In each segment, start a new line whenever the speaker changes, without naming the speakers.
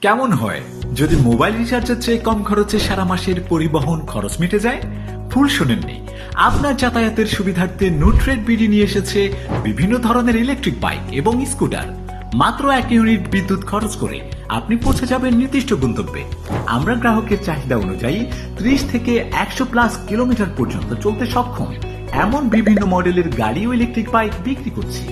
কেমন হয় যদি মোবাইল রিচার্জের চেয়ে কম খরচে সারা মাসের পরিবহন খরচ মিটে যায়? ভুল শোনেননি। আপনার যাতায়াতের সুবিধার্থে নুট্রেড বিডি নিয়ে এসেছে বিভিন্ন ধরনের ইলেকট্রিক বাইক এবং স্কুটার। মাত্র 1 ইউনিট বিদ্যুৎ খরচ করে আপনি পৌঁছে যাবেন নির্দিষ্ট গন্তব্যে। আমরা গ্রাহকের চাহিদা অনুযায়ী 30 থেকে 100+ কিলোমিটার পর্যন্ত চলতে সক্ষম এমন বিভিন্ন মডেলের গাড়ি ও ইলেকট্রিক বাইক বিক্রি করছি।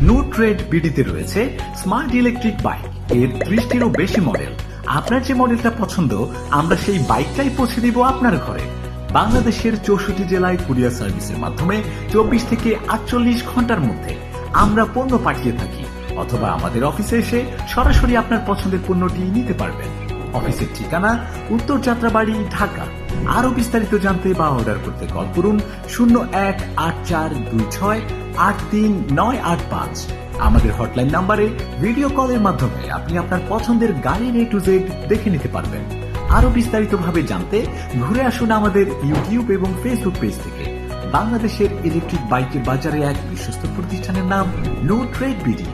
নুট্রেড বিডিতে রয়েছে স্মার্ট ইলেকট্রিক বাইক এর 30টিরও বেশি মডেল। আপনার যে মডেলটা পছন্দ আমরা সেই বাইকটাই পৌঁছে দিব আপনার ঘরে। বাংলাদেশের 64 জেলায় কুরিয়ার সার্ভিসের মাধ্যমে 24 থেকে 48 ঘন্টার মধ্যে আমরা পণ্য পাঠিয়ে থাকি, অথবা আমাদের অফিসে এসে সরাসরি আপনার পছন্দের পণ্যটি নিতে পারবেন। অফিসের ঠিকানা উত্তর যাত্রাবাড়ি, ঢাকা। আরো বিস্তারিত জানতে বা অর্ডার করতে কল করুন 018426839885। আমাদের হটলাইন নাম্বারে ভিডিও কলের মাধ্যমে আপনি আপনার পছন্দের গাড়ির A to Z দেখে নিতে পারবেন। আরো বিস্তারিতভাবে জানতে ঘুরে আসুন আমাদের ইউটিউব এবং ফেসবুক পেজ থেকে। বাংলাদেশের ইলেকট্রিক বাইকের বাজারে এক বিশ্বস্ত প্রতিষ্ঠানের নাম নুট্রেড বিডি।